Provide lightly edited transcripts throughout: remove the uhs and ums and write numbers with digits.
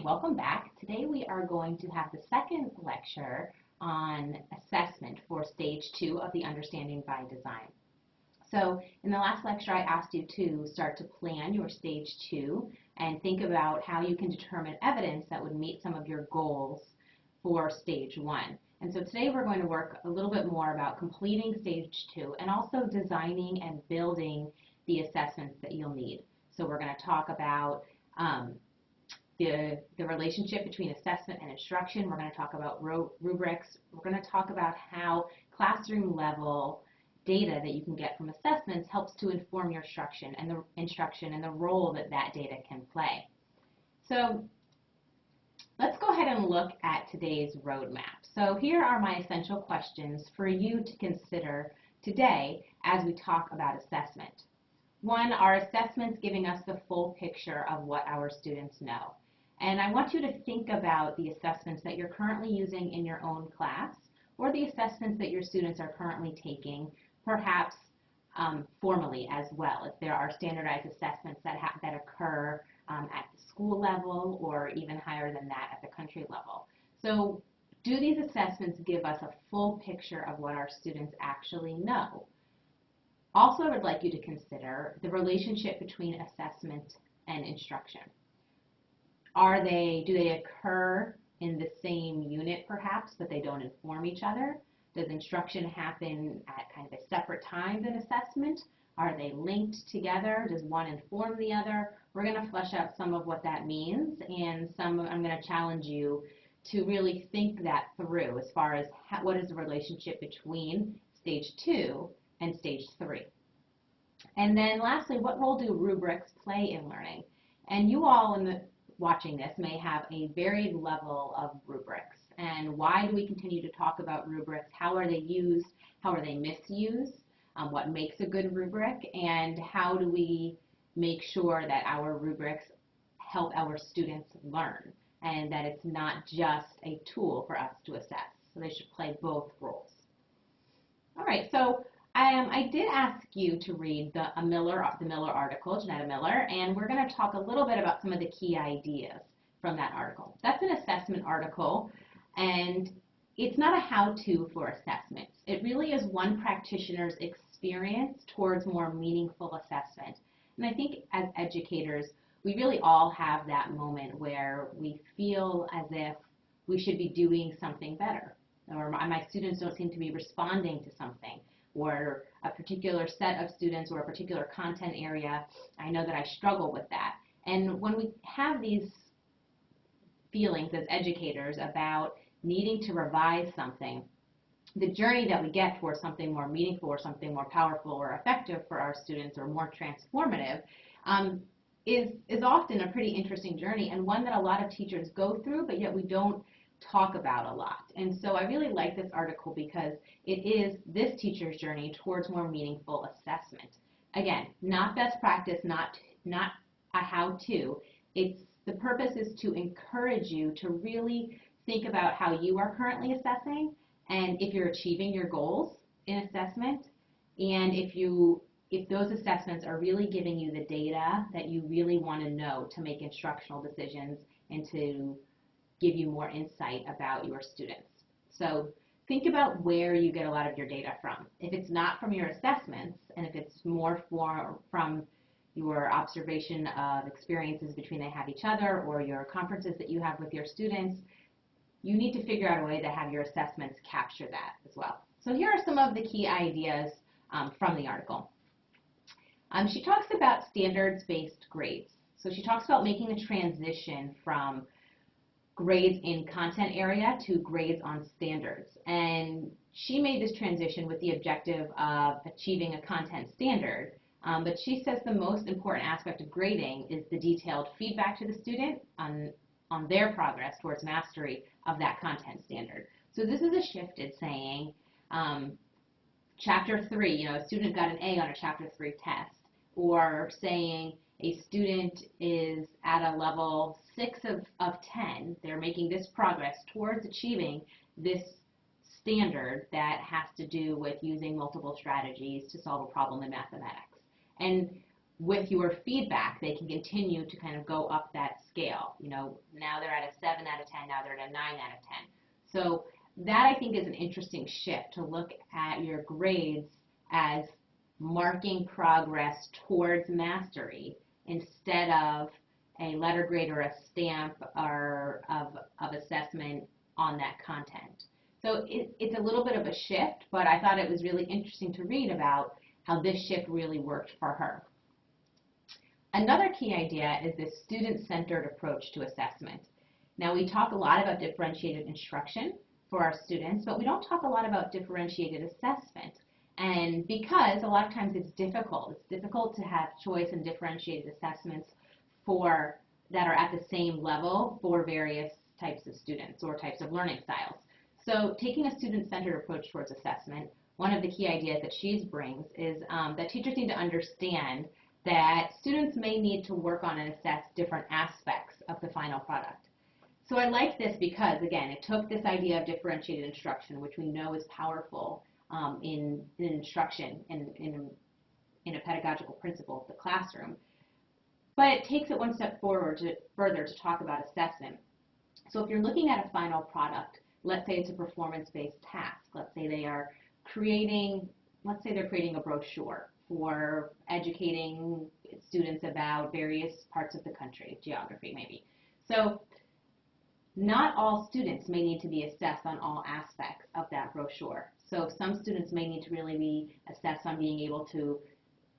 welcome back. Today we are going to have the second lecture on assessment for stage 2 of the Understanding by Design. So in the last lecture I asked you to start to plan your stage 2 and think about how you can determine evidence that would meet some of your goals for stage 1. And so today we're going to work a little bit more about completing stage 2 and also designing and building the assessments that you'll need. So we're going to talk about the relationship between assessment and instruction. We're going to talk about rubrics. We're going to talk about how classroom level data that you can get from assessments helps to inform your instruction and the role that that data can play. So let's go ahead and look at today's roadmap. So here are my essential questions for you to consider today as we talk about assessment. One, are assessments giving us the full picture of what our students know? And I want you to think about the assessments that you're currently using in your own class or the assessments that your students are currently taking, perhaps formally as well, if there are standardized assessments that occur at the school level or even higher than that at the country level. So do these assessments give us a full picture of what our students actually know? Also, I would like you to consider the relationship between assessment and instruction. Do they occur in the same unit perhaps, but they don't inform each other? Does instruction happen at kind of a separate time than assessment? Are they linked together? Does one inform the other? We're going to flesh out some of what that means, and I'm going to challenge you to really think that through as far as what is the relationship between stage 2 and stage 3. And then lastly, what role do rubrics play in learning? And you all watching this may have a varied level of rubrics. And why do we continue to talk about rubrics? How are they used? How are they misused? What makes a good rubric? And how do we make sure that our rubrics help our students learn and that it's not just a tool for us to assess? So they should play both roles. All right, so I did ask you to read the Miller article, Janetta Miller, and we're going to talk a little bit about some of the key ideas from that article. That's an assessment article, and it's not a how-to for assessments. It really is one practitioner's experience towards more meaningful assessment. And I think as educators, we really all have that moment where we feel as if we should be doing something better, or my students don't seem to be responding to something, or a particular set of students or a particular content area, I know that I struggle with that. And when we have these feelings as educators about needing to revise something, the journey that we get towards something more meaningful or something more powerful or effective for our students or more transformative is often a pretty interesting journey, and one that a lot of teachers go through, but yet we don't talk about a lot. And so I really like this article because it is this teacher's journey towards more meaningful assessment. Again, not best practice, not a how-to. The purpose is to encourage you to really think about how you are currently assessing and if you're achieving your goals in assessment, and if those assessments are really giving you the data that you really want to know to make instructional decisions and to give you more insight about your students. So think about where you get a lot of your data from. If it's not from your assessments, and if it's more from your observation of experiences between they have each other or your conferences that you have with your students, you need to figure out a way to have your assessments capture that as well. So here are some of the key ideas from the article. She talks about standards-based grades. So she talks about making a transition from grades in content area to grades on standards. And she made this transition with the objective of achieving a content standard. But she says the most important aspect of grading is the detailed feedback to the student on their progress towards mastery of that content standard. So this is a shifted saying, Chapter 3, a student got an A on a Chapter 3 test, or saying a student is at a level 6 of 10, they're making this progress towards achieving this standard that has to do with using multiple strategies to solve a problem in mathematics. And with your feedback, they can continue to kind of go up that scale. You know, now they're at a 7 out of 10, now they're at a 9 out of 10. So that, I think, is an interesting shift, to look at your grades as marking progress towards mastery instead of a letter grade or a stamp or of assessment on that content. So it's a little bit of a shift, but I thought it was really interesting to read about how this shift really worked for her. Another key idea is this student-centered approach to assessment. Now, we talk a lot about differentiated instruction for our students, but we don't talk a lot about differentiated assessment. And because a lot of times it's difficult to have choice and differentiated assessments that are at the same level for various types of students or types of learning styles. So taking a student-centered approach towards assessment, one of the key ideas that she brings is that teachers need to understand that students may need to work on and assess different aspects of the final product. So I like this because, again, it took this idea of differentiated instruction, which we know is powerful in instruction, in a pedagogical principle of the classroom, but it takes it one step forward further to talk about assessment. So if you're looking at a final product, let's say it's a performance-based task. Let's say they're creating a brochure for educating students about various parts of the country, geography maybe. So not all students may need to be assessed on all aspects of that brochure. So some students may need to really be assessed on being able to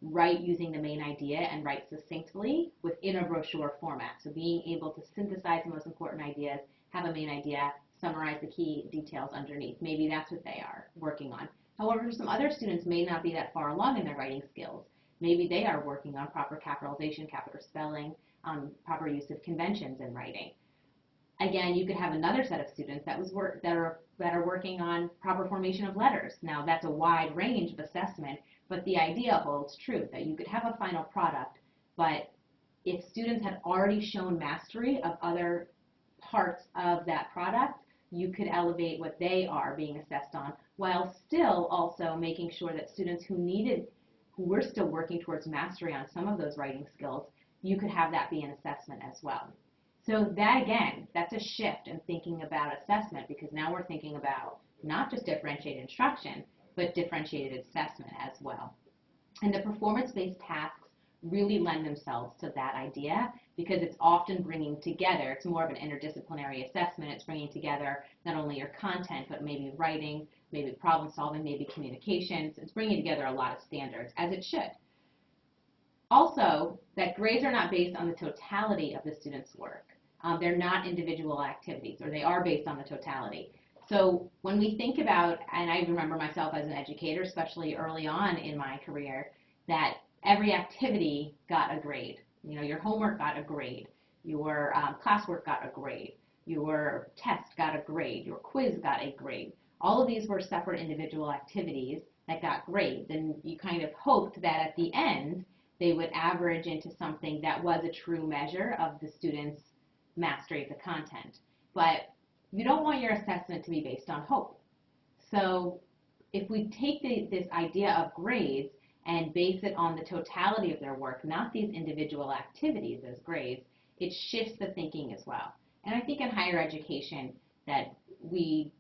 write using the main idea and write succinctly within a brochure format. So being able to synthesize the most important ideas, have a main idea, summarize the key details underneath. Maybe that's what they are working on. However, some other students may not be that far along in their writing skills. Maybe they are working on proper capitalization, capital spelling, proper use of conventions in writing. Again, you could have another set of students that are working on proper formation of letters. Now, that's a wide range of assessment, but the idea holds true, that you could have a final product, but if students had already shown mastery of other parts of that product, you could elevate what they are being assessed on, while still also making sure that students who were still working towards mastery on some of those writing skills, you could have that be an assessment as well. So that, again, that's a shift in thinking about assessment, because now we're thinking about not just differentiated instruction, but differentiated assessment as well. And the performance-based tasks really lend themselves to that idea, because it's often bringing together, it's more of an interdisciplinary assessment, it's bringing together not only your content, but maybe writing, maybe problem solving, maybe communications. It's bringing together a lot of standards, as it should. Also, that grades are not based on the totality of the student's work. They're not individual activities, or they are based on the totality. So when we think about, and I remember myself as an educator, especially early on in my career, that every activity got a grade. You know, your homework got a grade, your classwork got a grade, your test got a grade, your quiz got a grade. All of these were separate individual activities that got grades, and you kind of hoped that at the end they would average into something that was a true measure of the student's mastery of the content. But you don't want your assessment to be based on hope. So if we take this idea of grades and base it on the totality of their work, not these individual activities as grades, it shifts the thinking as well. And I think in higher education that we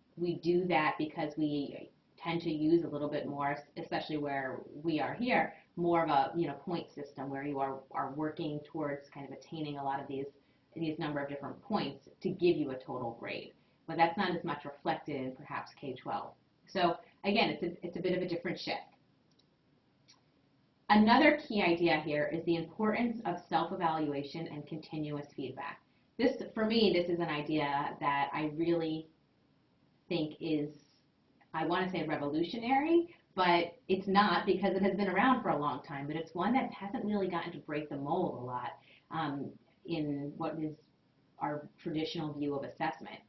do that because we tend to use a little bit more, especially where we are here, more of a point system where you are working towards kind of attaining a lot of these number of different points to give you a total grade. But that's not as much reflected in perhaps K-12. So again, it's a bit of a different shift. Another key idea here is the importance of self-evaluation and continuous feedback. For me, this is an idea that I really think is, I want to say revolutionary, but it's not, because it has been around for a long time, but it's one that hasn't really gotten to break the mold a lot in what is our traditional view of assessment.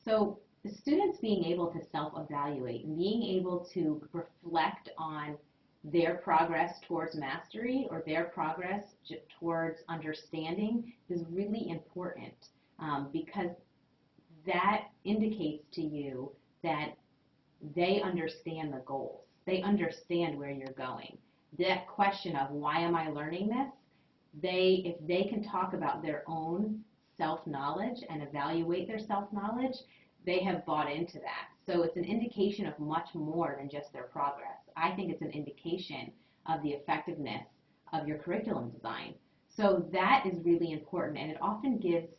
So the students being able to self-evaluate and being able to reflect on their progress towards mastery or their progress towards understanding is really important, because that indicates to you that they understand the goals. They understand where you're going. That question of why am I learning this if they can talk about their own self-knowledge and evaluate their self-knowledge, they have bought into that. So it's an indication of much more than just their progress. I think it's an indication of the effectiveness of your curriculum design. So that is really important, and it often gives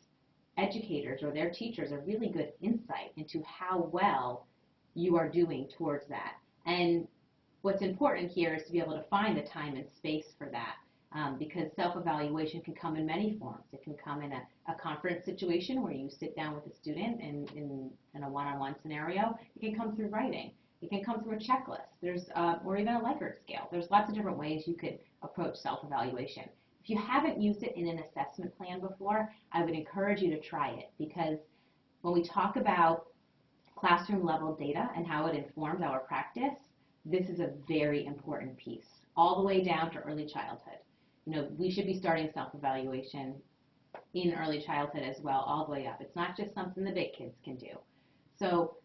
educators or their teachers a really good insight into how well you are doing towards that. And what's important here is to be able to find the time and space for that. Because self-evaluation can come in many forms. It can come in a conference situation where you sit down with a student in a one-on-one scenario. It can come through writing. It can come through a checklist. Or even a Likert scale. There's lots of different ways you could approach self-evaluation. If you haven't used it in an assessment plan before, I would encourage you to try it, because when we talk about classroom level data and how it informs our practice, this is a very important piece, all the way down to early childhood. We should be starting self-evaluation in early childhood as well, all the way up. It's not just something the big kids can do. So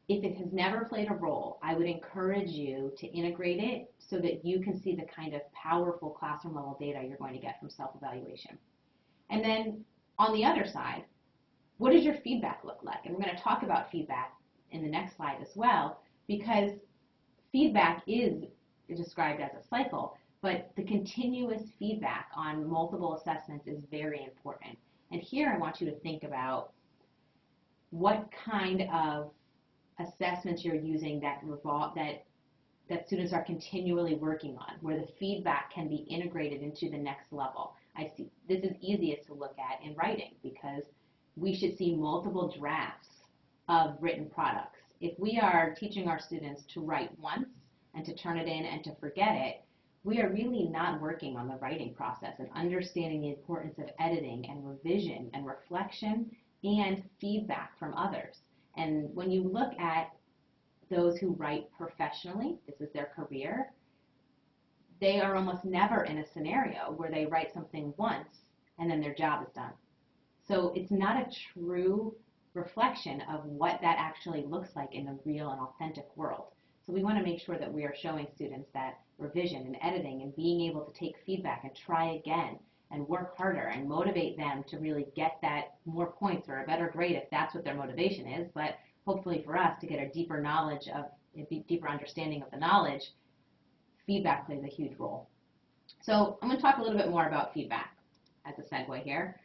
if it has never played a role, I would encourage you to integrate it so that you can see the kind of powerful classroom level data you're going to get from self-evaluation. And then on the other side, what does your feedback look like? And we're going to talk about feedback in the next slide as well, because feedback is described as a cycle, but the continuous feedback on multiple assessments is very important. And here I want you to think about what kind of assessments you're using that students are continually working on, where the feedback can be integrated into the next level. I see this is easiest to look at in writing, because we should see multiple drafts of written products. If we are teaching our students to write once and to turn it in and to forget it, we are really not working on the writing process and understanding the importance of editing and revision and reflection and feedback from others. And when you look at those who write professionally, this is their career, they are almost never in a scenario where they write something once and then their job is done. So it's not a true reflection of what that actually looks like in the real and authentic world. So we want to make sure that we are showing students that revision and editing and being able to take feedback and try again and work harder and motivate them to really get that more points or a better grade if that's what their motivation is, but hopefully for us to get a deeper knowledge of, a deeper understanding of the knowledge, feedback plays a huge role. So I'm going to talk a little bit more about feedback as a segue here.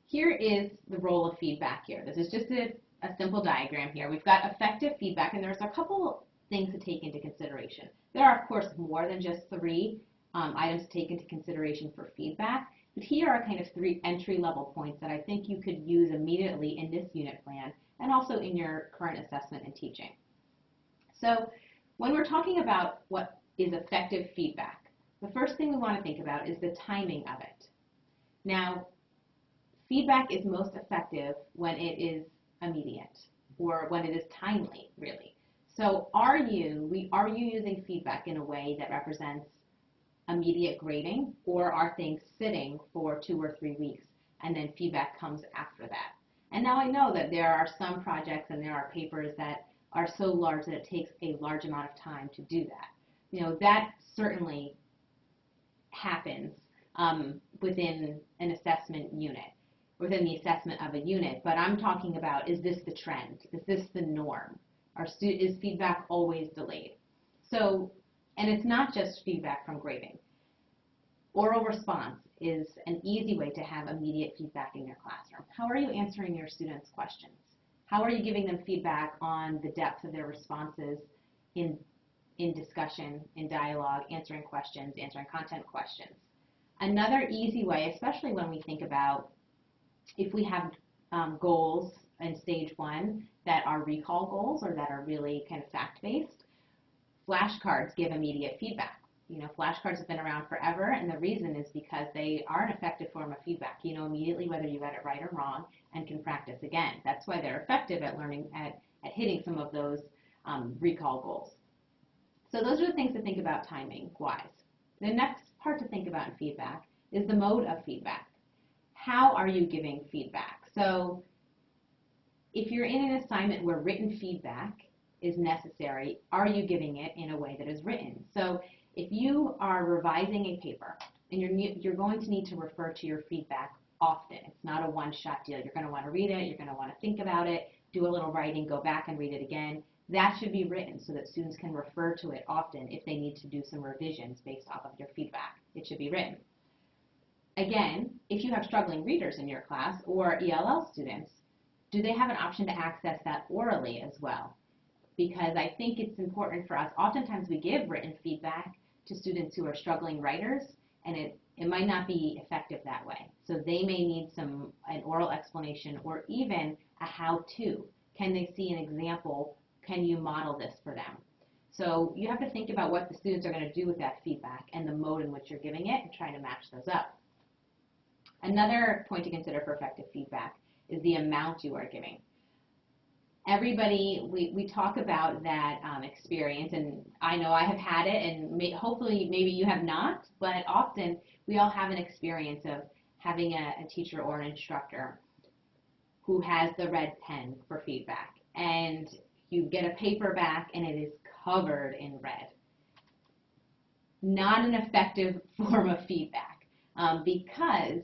Here is the role of feedback here. This is just a simple diagram here. We've got effective feedback, and there's a couple things to take into consideration. There are, of course, more than just 3 items to take into consideration for feedback, but here are kind of 3 entry-level points that I think you could use immediately in this unit plan and also in your current assessment and teaching. So when we're talking about what is effective feedback, the first thing we want to think about is the timing of it. Now, feedback is most effective when it is immediate, or when it is timely, really. So are you using feedback in a way that represents immediate grading, or are things sitting for 2 or 3 weeks and then feedback comes after that? And now I know that there are some projects and there are papers that are so large that it takes a large amount of time to do that. That certainly happens within an assessment unit, within the assessment of a unit, but I'm talking about, is this the trend? Is this the norm? Is feedback always delayed? So, and it's not just feedback from grading. Oral response is an easy way to have immediate feedback in your classroom. How are you answering your students' questions? How are you giving them feedback on the depth of their responses in discussion, in dialogue, answering questions, answering content questions? Another easy way, especially when we think about if we have goals in stage 1 that are recall goals or that are really kind of fact-based, flashcards give immediate feedback. Flashcards have been around forever, and the reason is because they are an effective form of feedback. You know immediately whether you got it right or wrong and can practice again. That's why they're effective at learning, at hitting some of those recall goals. So those are the things to think about timing-wise. The next part to think about in feedback is the mode of feedback. How are you giving feedback? So if you're in an assignment where written feedback is necessary, are you giving it in a way that is written? So if you are revising a paper and you're going to need to refer to your feedback often. It's not a one-shot deal. You're going to want to read it, you're going to want to think about it, do a little writing, go back and read it again. That should be written so that students can refer to it often if they need to do some revisions based off of your feedback. It should be written. Again, if you have struggling readers in your class or ELL students, do they have an option to access that orally as well? Because I think it's important for us. Oftentimes we give written feedback to students who are struggling writers, and it might not be effective that way. So they may need an oral explanation or even a how-to. Can they see an example? Can you model this for them? So you have to think about what the students are going to do with that feedback and the mode in which you're giving it and try to match those up. Another point to consider for effective feedback is the amount you are giving. Everybody, we talk about that experience, and I know I have had it, and hopefully maybe you have not, but often we all have an experience of having a teacher or an instructor who has the red pen for feedback, and you get a paper back and it is covered in red. Not an effective form of feedback because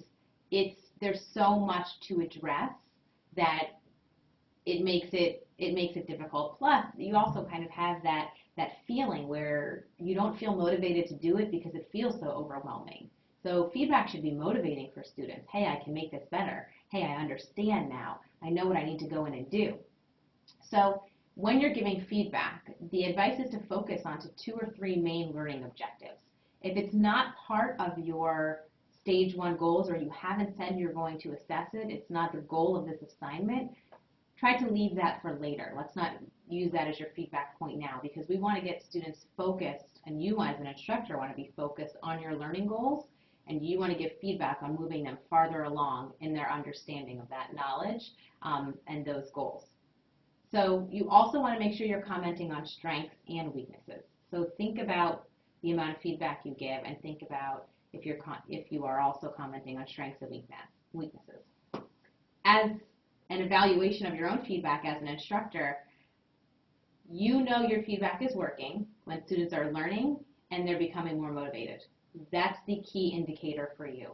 there's so much to address that it makes it difficult. Plus, you also kind of have that feeling where you don't feel motivated to do it because it feels so overwhelming. So feedback should be motivating for students. Hey, I can make this better. Hey, I understand now. I know what I need to go in and do. So when you're giving feedback, the advice is to focus on 2 or 3 main learning objectives. If it's not part of your stage 1 goals, or you haven't said you're going to assess it, it's not the goal of this assignment, try to leave that for later. Let's not use that as your feedback point now, because we want to get students focused, and you as an instructor want to be focused on your learning goals, and you want to give feedback on moving them farther along in their understanding of that knowledge and those goals. So you also want to make sure you're commenting on strengths and weaknesses. So think about the amount of feedback you give, and think about if you are also commenting on strengths and weaknesses. As an evaluation of your own feedback as an instructor, you know your feedback is working when students are learning and they're becoming more motivated. That's the key indicator for you.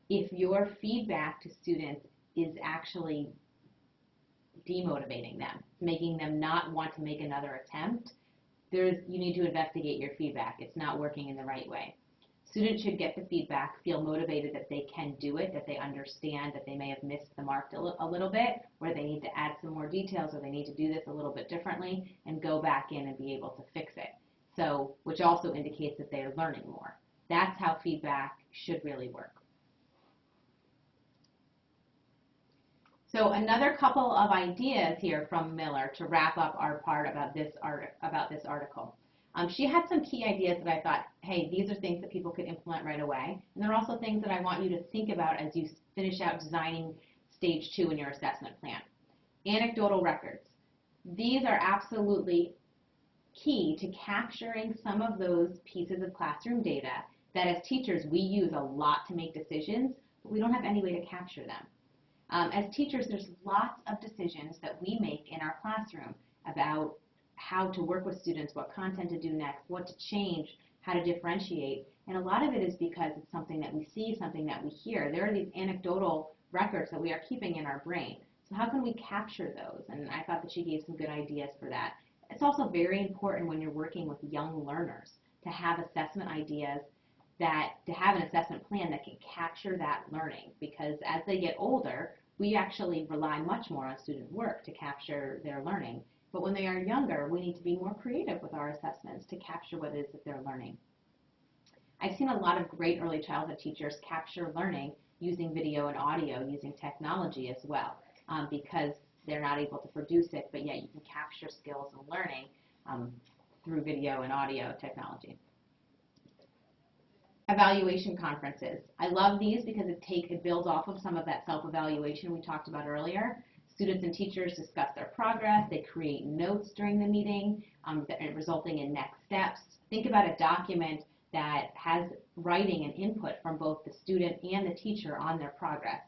If your feedback to students is actually demotivating them, making them not want to make another attempt, you need to investigate your feedback. It's not working in the right way. Students should get the feedback, feel motivated that they can do it, that they understand that they may have missed the mark a little bit, or they need to add some more details, or they need to do this a little bit differently, and go back in and be able to fix it. So, which also indicates that they are learning more. That's how feedback should really work. So another couple of ideas here from Miller to wrap up our part about this article. She had some key ideas that I thought, hey, these are things that people could implement right away. And there are also things that I want you to think about as you finish out designing stage 2 in your assessment plan. Anecdotal records. These are absolutely key to capturing some of those pieces of classroom data that as teachers we use a lot to make decisions, but we don't have any way to capture them. As teachers, there's lots of decisions that we make in our classroom about how to work with students, what content to do next, what to change, how to differentiate. And a lot of it is because it's something that we see, something that we hear. There are these anecdotal records that we are keeping in our brain. So how can we capture those? And I thought that she gave some good ideas for that. It's also very important when you're working with young learners to have assessment ideas, to have an assessment plan that can capture that learning, because as they get older, we actually rely much more on student work to capture their learning. But when they are younger, we need to be more creative with our assessments to capture what it is that they're learning. I've seen a lot of great early childhood teachers capture learning using video and audio, using technology as well, because they're not able to produce it, but yet you can capture skills and learning through video and audio technology. Evaluation conferences. I love these because it builds off of some of that self-evaluation we talked about earlier. Students and teachers discuss their progress. They create notes during the meeting, resulting in next steps. Think about a document that has writing and input from both the student and the teacher on their progress.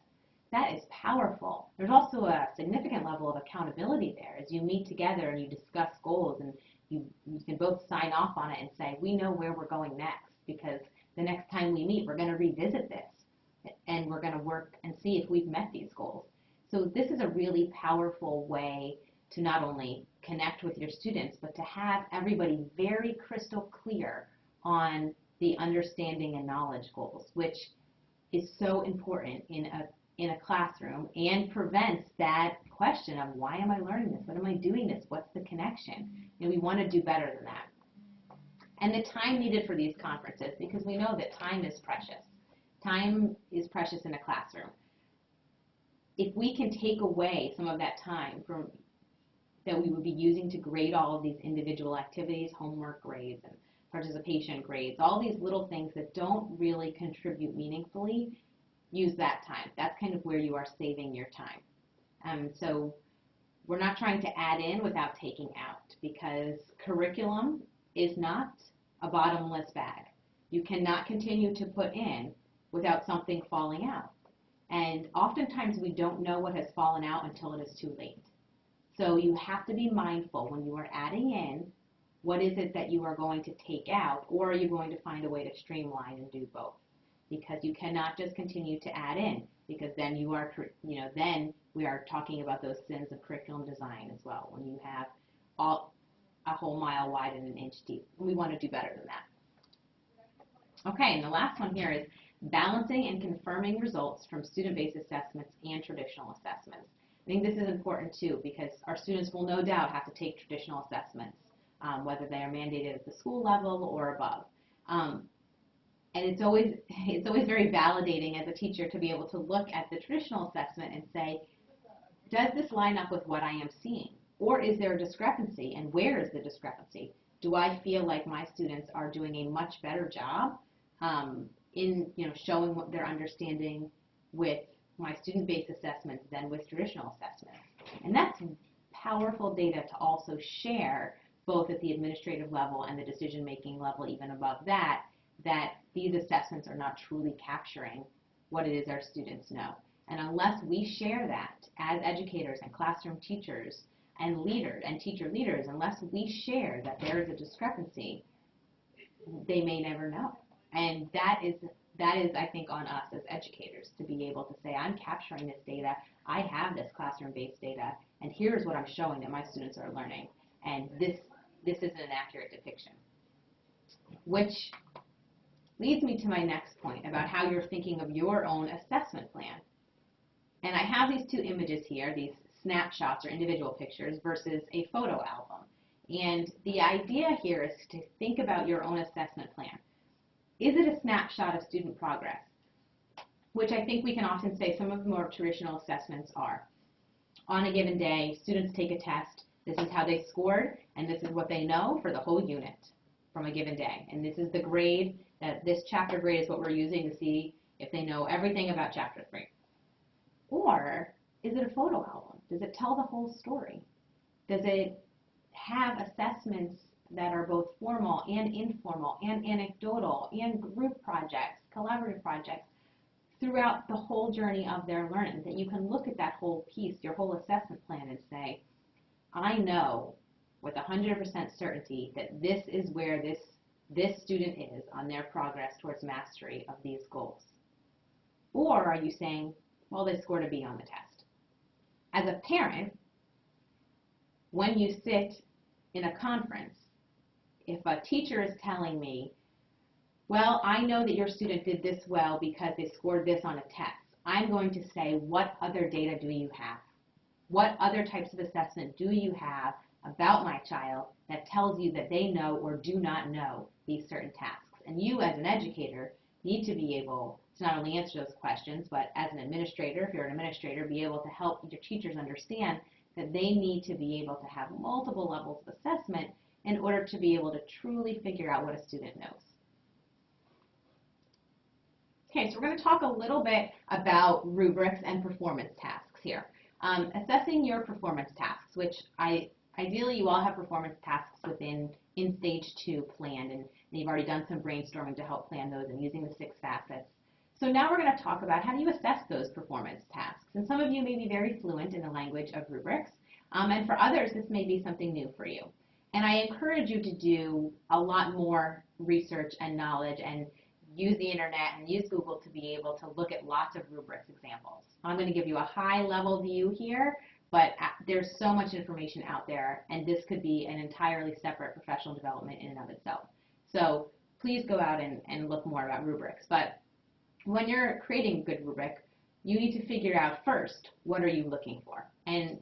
That is powerful. There's also a significant level of accountability there as you meet together and you discuss goals, and you can both sign off on it and say, we know where we're going next, because the next time we meet, we're going to revisit this, and we're going to work and see if we've met these goals. So this is a really powerful way to not only connect with your students, but to have everybody very crystal clear on the understanding and knowledge goals, which is so important in a classroom and prevents that question of why am I learning this? What am I doing this? What's the connection? And we want to do better than that. And the time needed for these conferences, because we know that time is precious. Time is precious in a classroom. If we can take away some of that time from that we would be using to grade all of these individual activities, homework grades and participation grades, all these little things that don't really contribute meaningfully, use that time. That's kind of where you are saving your time. So we're not trying to add in without taking out, because curriculum is not a bottomless bag. You cannot continue to put in without something falling out. And oftentimes we don't know what has fallen out until it is too late. So you have to be mindful when you are adding in, what is it that you are going to take out, or are you going to find a way to streamline and do both? Because you cannot just continue to add in, because then you are, then we are talking about those sins of curriculum design as well, when you have a whole mile wide and an inch deep. We want to do better than that. Okay, and the last one here is balancing and confirming results from student-based assessments and traditional assessments. I think this is important too, because our students will no doubt have to take traditional assessments, whether they are mandated at the school level or above. And it's always very validating as a teacher to be able to look at the traditional assessment and say, does this line up with what I am seeing? Or is there a discrepancy, and where is the discrepancy? Do I feel like my students are doing a much better job in showing what their understanding with my student-based assessments than with traditional assessments? And that's powerful data to also share, both at the administrative level and the decision-making level, even above that, that these assessments are not truly capturing what it is our students know. And unless we share that as educators and classroom teachers and leaders and teacher leaders, unless we share that there is a discrepancy, they may never know. And that is, I think, on us as educators to be able to say, I'm capturing this data, I have this classroom-based data, and here's what I'm showing that my students are learning. And this isn't an accurate depiction. Which leads me to my next point about how you're thinking of your own assessment plan. And I have these two images here, these snapshots or individual pictures versus a photo album. And the idea here is to think about your own assessment plan. Is it a snapshot of student progress? Which I think we can often say some of the more traditional assessments are. On a given day, students take a test. This is how they scored, and this is what they know for the whole unit from a given day. And this is the grade, that this chapter grade is what we're using to see if they know everything about chapter 3. Or is it a photo album? Does it tell the whole story? Does it have assessments that are both formal and informal and anecdotal and group projects, collaborative projects throughout the whole journey of their learning, that you can look at that whole piece, your whole assessment plan, and say, I know with 100% certainty that this is where this student is on their progress towards mastery of these goals? Or are you saying, well, they scored a B on the test? As a parent, when you sit in a conference, if a teacher is telling me, well, I know that your student did this well because they scored this on a test, I'm going to say, what other data do you have? What other types of assessment do you have about my child that tells you that they know or do not know these certain tasks? And you, as an educator, need to be able to not only answer those questions, but as an administrator, if you're an administrator, be able to help your teachers understand that they need to be able to have multiple levels of assessment in order to be able to truly figure out what a student knows. Okay, so we're going to talk a little bit about rubrics and performance tasks here. Assessing your performance tasks, which ideally you all have performance tasks in stage 2 planned, and you've already done some brainstorming to help plan those and using the 6 facets. So now we're going to talk about how do you assess those performance tasks. And some of you may be very fluent in the language of rubrics, and for others this may be something new for you. And I encourage you to do a lot more research and knowledge and use the internet and use Google to be able to look at lots of rubrics examples. I'm going to give you a high-level view here, but there's so much information out there, and this could be an entirely separate professional development in and of itself. So please go out and look more about rubrics. But when you're creating a good rubric, you need to figure out first, what are you looking for? And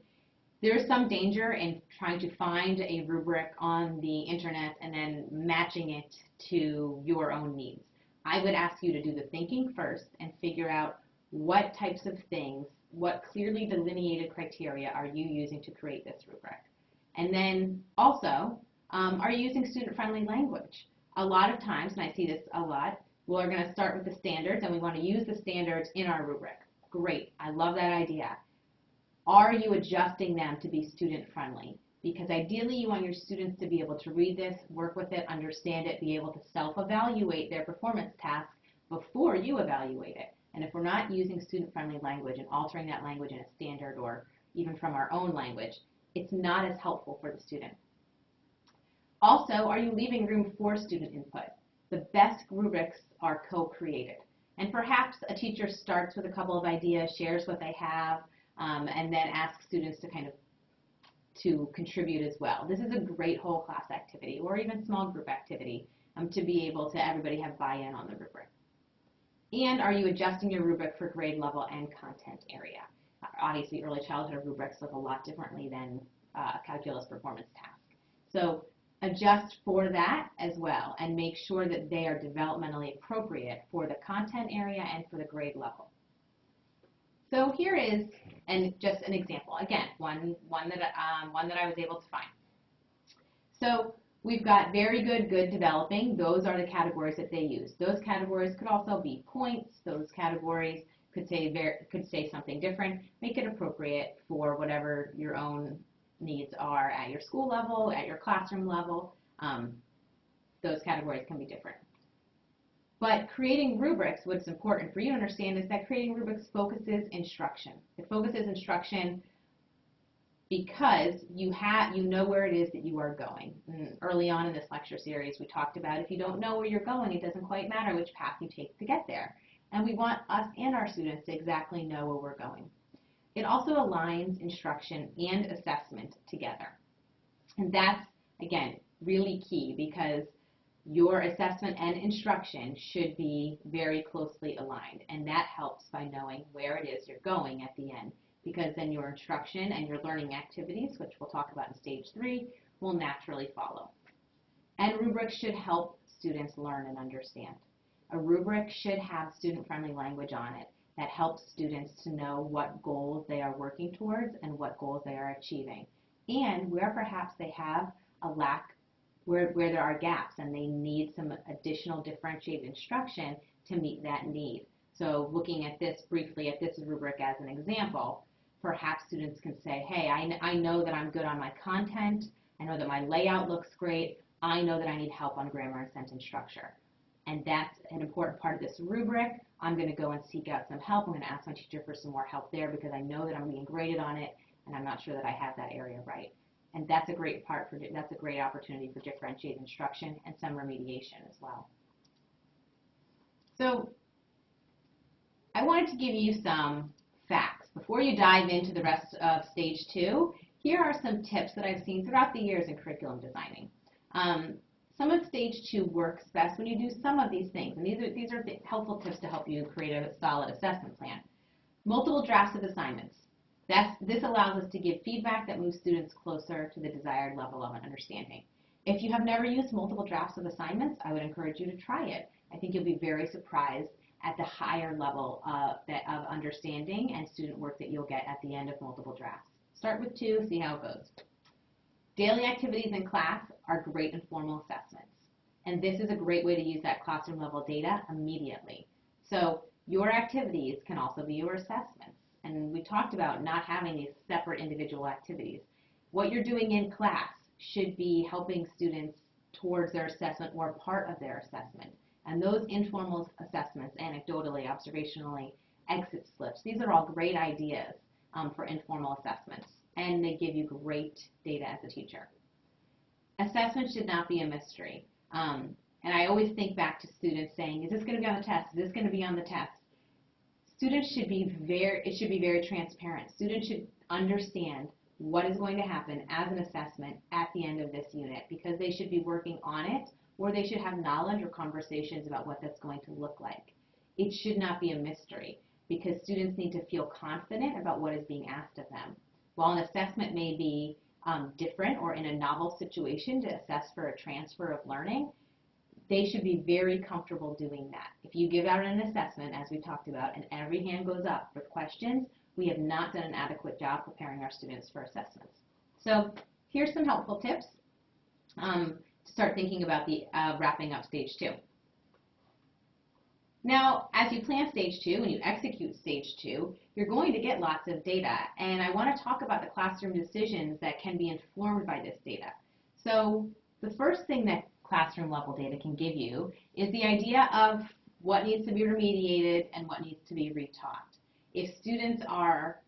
there's some danger in trying to find a rubric on the internet and then matching it to your own needs. I would ask you to do the thinking first and figure out what types of things, what clearly delineated criteria are you using to create this rubric. And then also, are you using student-friendly language? A lot of times, and I see this a lot, we're going to start with the standards and we want to use the standards in our rubric. Great, I love that idea. Are you adjusting them to be student-friendly? Because ideally you want your students to be able to read this, work with it, understand it, be able to self-evaluate their performance task before you evaluate it. And if we're not using student-friendly language and altering that language in a standard or even from our own language, it's not as helpful for the student. Also, are you leaving room for student input? The best rubrics are co-created. And perhaps a teacher starts with a couple of ideas, shares what they have, and then asks students to contribute as well. This is a great whole class activity or even small group activity to be able to everybody have buy-in on the rubric. And are you adjusting your rubric for grade level and content area? Obviously, early childhood rubrics look a lot differently than a calculus performance task. So adjust for that as well and make sure that they are developmentally appropriate for the content area and for the grade level. So here is just an example. Again, one that I was able to find. So we've got very good, good, developing. Those are the categories that they use. Those categories could also be points. Those categories could say something different. Make it appropriate for whatever your own needs are at your school level, at your classroom level. Those categories can be different. But creating rubrics, what's important for you to understand is that creating rubrics focuses instruction. It focuses instruction because you know where it is that you are going. And early on in this lecture series, we talked about if you don't know where you're going, it doesn't quite matter which path you take to get there. And we want us and our students to exactly know where we're going. It also aligns instruction and assessment together. And that's, again, really key because your assessment and instruction should be very closely aligned, and that helps by knowing where it is you're going at the end, because then your instruction and your learning activities, which we'll talk about in stage 3, will naturally follow. And rubrics should help students learn and understand. A rubric should have student-friendly language on it that helps students to know what goals they are working towards and what goals they are achieving, and where perhaps they have a lack, where there are gaps and they need some additional differentiated instruction to meet that need. So looking at this briefly, at this rubric as an example, perhaps students can say, hey, I know that I'm good on my content, I know that my layout looks great, I know that I need help on grammar and sentence structure. And that's an important part of this rubric. I'm going to go and seek out some help. I'm going to ask my teacher for some more help there because I know that I'm being graded on it and I'm not sure that I have that area right. And that's a great that's a great opportunity for differentiated instruction and some remediation as well. So I wanted to give you some facts. Before you dive into the rest of stage 2, here are some tips that I've seen throughout the years in curriculum designing. Some of stage 2 works best when you do some of these things, and these are helpful tips to help you create a solid assessment plan. Multiple drafts of assignments. This allows us to give feedback that moves students closer to the desired level of understanding. If you have never used multiple drafts of assignments, I would encourage you to try it. I think you'll be very surprised at the higher level of understanding and student work that you'll get at the end of multiple drafts. Start with 2, see how it goes. Daily activities in class are great informal assessments, and this is a great way to use that classroom level data immediately. So your activities can also be your assessments. And we talked about not having these separate individual activities. What you're doing in class should be helping students towards their assessment or part of their assessment. And those informal assessments, anecdotally, observationally, exit slips, these are all great ideas for informal assessments. And they give you great data as a teacher. Assessment should not be a mystery. And I always think back to students saying, is this going to be on the test? Is this going to be on the test? Students should be it should be very transparent. Students should understand what is going to happen as an assessment at the end of this unit, because they should be working on it, or they should have knowledge or conversations about what that's going to look like. It should not be a mystery, because students need to feel confident about what is being asked of them. While an assessment may be different or in a novel situation to assess for a transfer of learning, they should be very comfortable doing that. If you give out an assessment, as we talked about, and every hand goes up with questions, we have not done an adequate job preparing our students for assessments. So here's some helpful tips to start thinking about the wrapping up stage 2. Now, as you plan stage 2 and you execute stage 2, you're going to get lots of data. And I want to talk about the classroom decisions that can be informed by this data. So the first thing that classroom level data can give you is the idea of what needs to be remediated and what needs to be retaught. If students are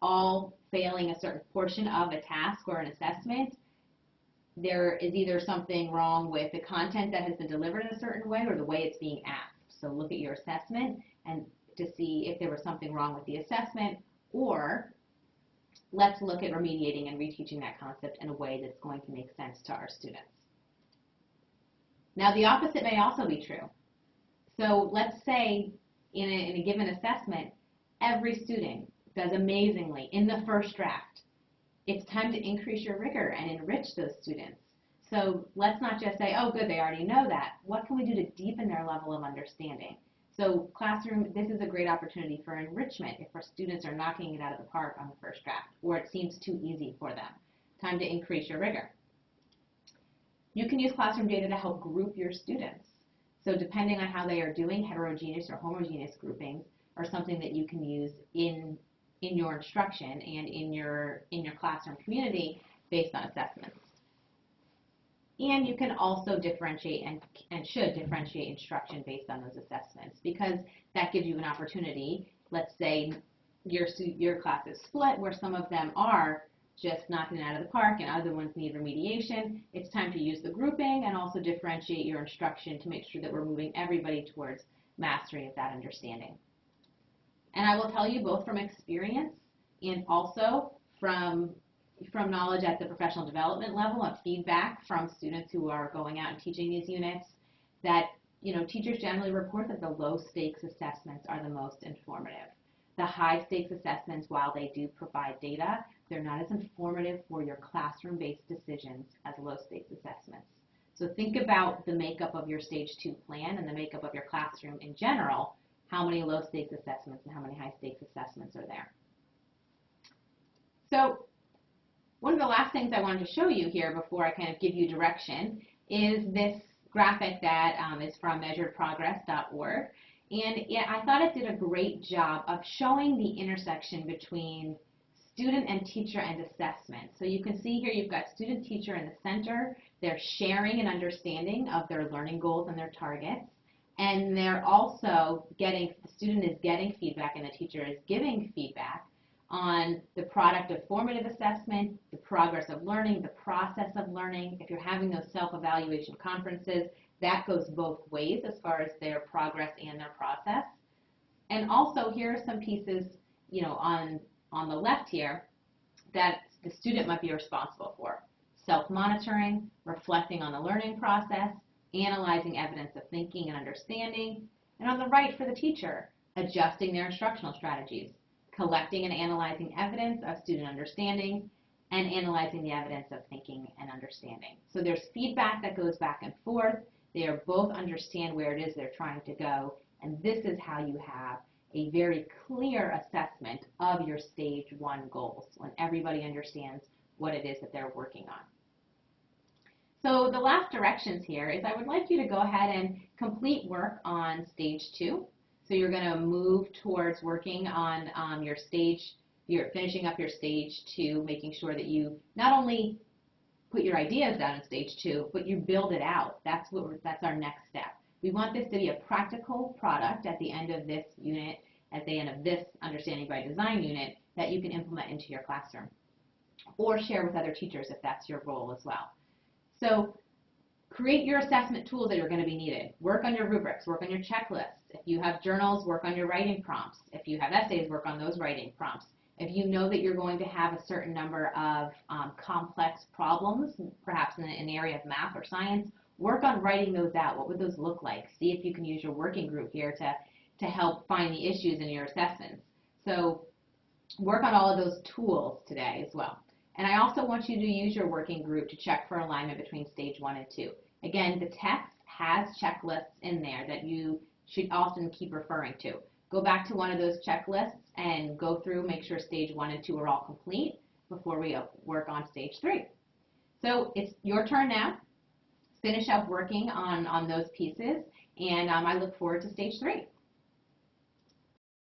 all failing a certain portion of a task or an assessment, there is either something wrong with the content that has been delivered in a certain way or the way it's being asked. So look at your assessment and to see if there was something wrong with the assessment, or let's look at remediating and reteaching that concept in a way that's going to make sense to our students. Now, the opposite may also be true. So let's say in a given assessment, every student does amazingly in the first draft. It's time to increase your rigor and enrich those students. So let's not just say, oh, good, they already know that. What can we do to deepen their level of understanding? So classroom, this is a great opportunity for enrichment if our students are knocking it out of the park on the first draft, or it seems too easy for them. Time to increase your rigor. You can use classroom data to help group your students. So depending on how they are doing, heterogeneous or homogeneous groupings are something that you can use in your instruction and in your classroom community based on assessments. And you can also differentiate and should differentiate instruction based on those assessments, because that gives you an opportunity. Let's say your class is split where some of them are just knocking it out of the park and other ones need remediation. It's time to use the grouping and also differentiate your instruction to make sure that we're moving everybody towards mastery of that understanding. And I will tell you, both from experience and also from knowledge at the professional development level and feedback from students who are going out and teaching these units, that teachers generally report that the low stakes assessments are the most informative. The high stakes assessments, while they do provide data, they're not as informative for your classroom-based decisions as low stakes assessments. So think about the makeup of your stage 2 plan and the makeup of your classroom in general. How many low stakes assessments and how many high stakes assessments are there? So one of the last things I wanted to show you here before I kind of give you direction is this graphic that is from measuredprogress.org. And I thought it did a great job of showing the intersection between student and teacher and assessment. So you can see here you've got student-teacher in the center. They're sharing an understanding of their learning goals and their targets. And they're also the student is getting feedback and the teacher is giving feedback on the product of formative assessment, the progress of learning, the process of learning. If you're having those self-evaluation conferences, that goes both ways as far as their progress and their process. And also, here are some pieces, on the left here that the student might be responsible for. Self-monitoring, reflecting on the learning process, analyzing evidence of thinking and understanding, and on the right for the teacher, adjusting their instructional strategies, collecting and analyzing evidence of student understanding, and analyzing the evidence of thinking and understanding. So there's feedback that goes back and forth. They both understand where it is they're trying to go, and this is how you have a very clear assessment of your stage 1 goals, when everybody understands what it is that they're working on. So the last directions here is I would like you to go ahead and complete work on stage 2. So you're going to move towards working on you're finishing up your stage 2, making sure that you not only put your ideas down in stage 2, but you build it out. That's our next step. We want this to be a practical product at the end of this unit, at the end of this Understanding by Design unit, that you can implement into your classroom or share with other teachers if that's your role as well. So Create your assessment tools that are going to be needed. Work on your rubrics, work on your checklists. If you have journals, work on your writing prompts. If you have essays, work on those writing prompts. If you know that you're going to have a certain number of complex problems, perhaps in an area of math or science, work on writing those out. What would those look like? See if you can use your working group here to help find the issues in your assessments. So work on all of those tools today as well. And I also want you to use your working group to check for alignment between stage 1 and 2. Again, the text has checklists in there that you should often keep referring to. Go back to one of those checklists and go through, make sure stage 1 and 2 are all complete before we work on stage 3. So it's your turn now. Finish up working on those pieces, and I look forward to stage 3.